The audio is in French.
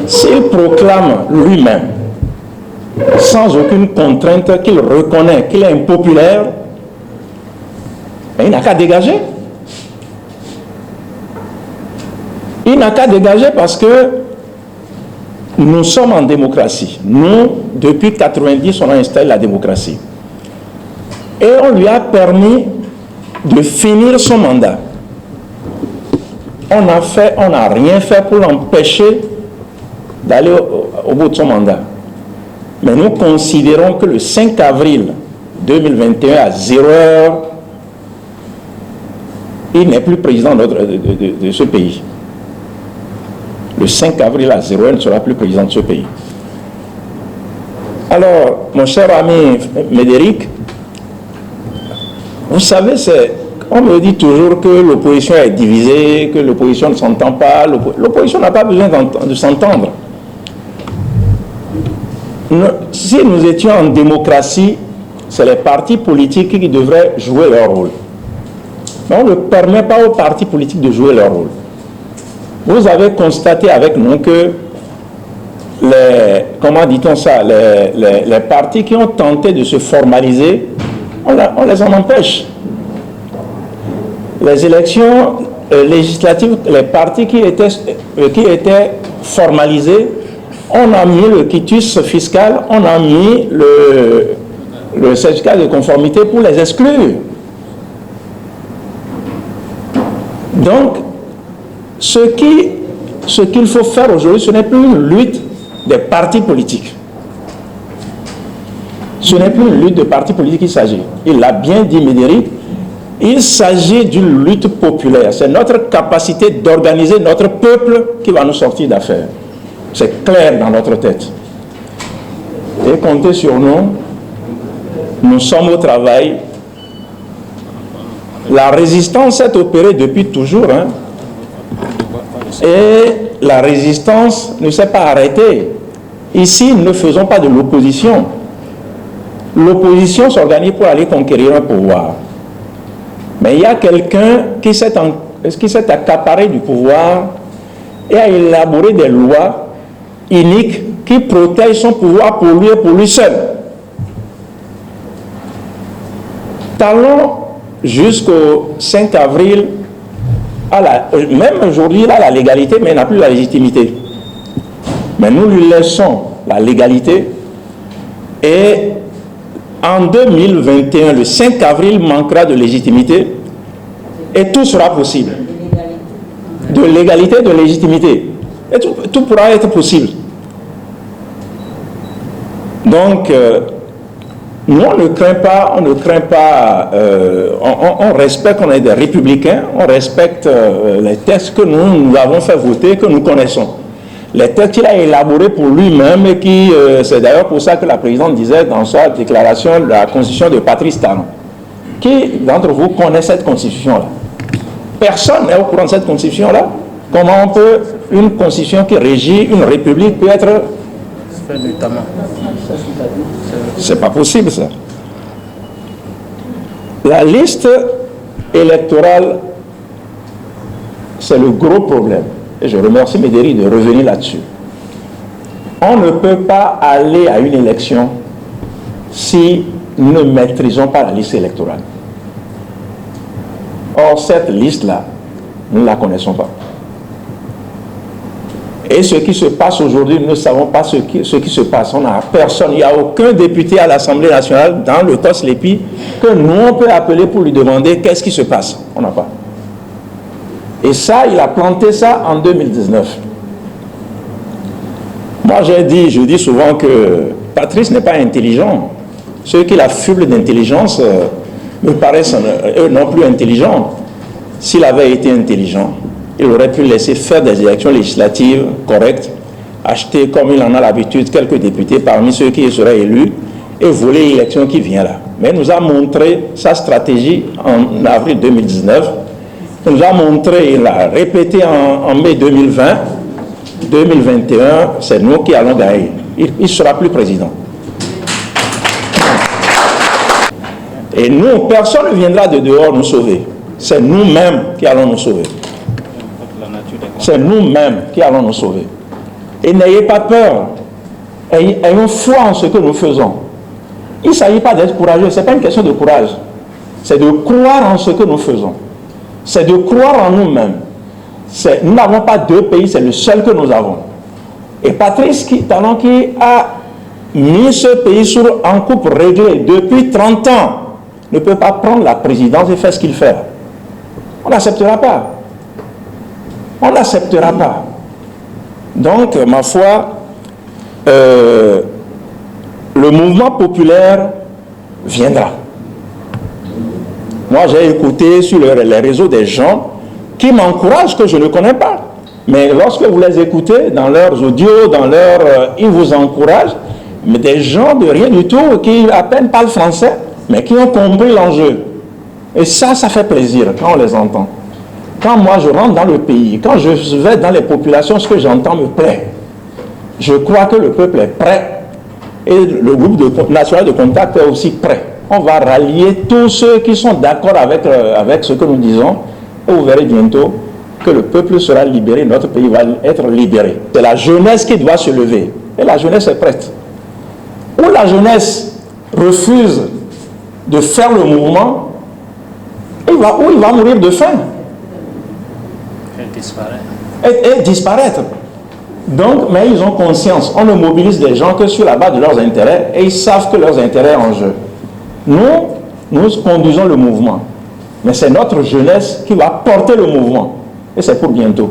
S'il proclame lui-même, sans aucune contrainte, qu'il reconnaît qu'il est impopulaire, il n'a qu'à dégager. Il n'a qu'à dégager parce que nous sommes en démocratie. Nous, depuis 1990, on a installé la démocratie. Et on lui a permis de finir son mandat. On n'a rien fait pour l'empêcher d'aller au bout de son mandat. Mais nous considérons que le 5 avril 2021 à 0h, il n'est plus président de ce pays. Le 5 avril à 0h, il ne sera plus président de ce pays. Alors, mon cher ami Médéric, vous savez, on me dit toujours que l'opposition est divisée, que l'opposition ne s'entend pas. L'opposition n'a pas besoin de s'entendre. Si nous étions en démocratie, c'est les partis politiques qui devraient jouer leur rôle. Mais on ne permet pas aux partis politiques de jouer leur rôle. Vous avez constaté avec nous que les partis qui ont tenté de se formaliser, on les en empêche. Les élections législatives, les partis qui étaient formalisés, on a mis le quitus fiscal, on a mis le certificat de conformité pour les exclure. Donc, ce qu'il faut faire aujourd'hui, ce n'est plus une lutte des partis politiques. Ce n'est plus une lutte de partis politiques qu'il s'agit. Il l'a bien dit, Médéric, il s'agit d'une lutte populaire. C'est notre capacité d'organiser notre peuple qui va nous sortir d'affaires. C'est clair dans notre tête. Et comptez sur nous. Nous sommes au travail. La résistance s'est opérée depuis toujours. Et la résistance ne s'est pas arrêtée. Ici, nous ne faisons pas de l'opposition. L'opposition s'organise pour aller conquérir un pouvoir. Mais il y a quelqu'un qui s'est accaparé du pouvoir et a élaboré des lois iniques qui protègent son pouvoir pour lui et pour lui seul. Talons jusqu'au 5 avril, même aujourd'hui, il a la légalité, mais il n'a plus la légitimité. Mais nous lui laissons la légalité et en 2021, le 5 avril manquera de légitimité et tout sera possible. De légalité, de légitimité. Et tout pourra être possible. Donc, nous, on ne craint pas, on respecte, on est des républicains, on respecte les textes que nous avons fait voter, que nous connaissons. Les textes qu'il a élaborés pour lui-même et qui, c'est d'ailleurs pour ça que la présidente disait dans sa déclaration la constitution de Patrice Talon. Qui d'entre vous connaît cette constitution-là? Personne n'est au courant de cette constitution-là. Comment une constitution qui régit une république peut être... C'est pas possible ça. La liste électorale, c'est le gros problème. Et je remercie Médéric de revenir là-dessus. On ne peut pas aller à une élection si nous ne maîtrisons pas la liste électorale. Or, cette liste-là, nous ne la connaissons pas. Et ce qui se passe aujourd'hui, nous ne savons pas ce qui se passe. On n'a personne, il n'y a aucun député à l'Assemblée nationale, dans le COS-LEPI, que nous, on peut appeler pour lui demander qu'est-ce qui se passe. On n'a pas. Et ça, il a planté ça en 2019. Moi, je dis souvent que Patrice n'est pas intelligent. Ceux qui l'affublent d'intelligence me paraissent eux non plus intelligents. S'il avait été intelligent, il aurait pu laisser faire des élections législatives correctes, acheter comme il en a l'habitude quelques députés parmi ceux qui seraient élus et voler l'élection qui vient là. Mais il nous a montré sa stratégie en avril 2019. Il nous a montré, il l'a répété en mai 2020, 2021, c'est nous qui allons gagner. Il ne sera plus président. Et nous, personne ne viendra de dehors nous sauver. C'est nous-mêmes qui allons nous sauver. c'est nous-mêmes qui allons nous sauver. Et n'ayez pas peur. Ayons foi en ce que nous faisons. Il ne s'agit pas d'être courageux, ce n'est pas une question de courage. C'est de croire en ce que nous faisons. C'est de croire en nous-mêmes. Nous n'avons pas deux pays, c'est le seul que nous avons. Et Patrice Talon qui a mis ce pays en coupe réglée depuis 30 ans ne peut pas prendre la présidence et faire ce qu'il fait. On n'acceptera pas. On n'acceptera pas. Donc, ma foi, le mouvement populaire viendra. Moi, j'ai écouté sur les réseaux des gens qui m'encouragent que je ne connais pas. Mais lorsque vous les écoutez dans leurs audios, ils vous encouragent, mais des gens de rien du tout, qui à peine parlent français, mais qui ont compris l'enjeu. Et ça fait plaisir quand on les entend. Quand moi je rentre dans le pays, quand je vais dans les populations, ce que j'entends me plaît. Je crois que le peuple est prêt. Et le groupe national de contact est aussi prêt. On va rallier tous ceux qui sont d'accord avec ce que nous disons. Et vous verrez bientôt que le peuple sera libéré, notre pays va être libéré. C'est la jeunesse qui doit se lever. Et la jeunesse est prête. Ou la jeunesse refuse de faire le mouvement, il va mourir de faim. Et disparaître. Donc, mais ils ont conscience. On ne mobilise des gens que sur la base de leurs intérêts et ils savent que leurs intérêts sont en jeu. Nous conduisons le mouvement. Mais c'est notre jeunesse qui va porter le mouvement. Et c'est pour bientôt.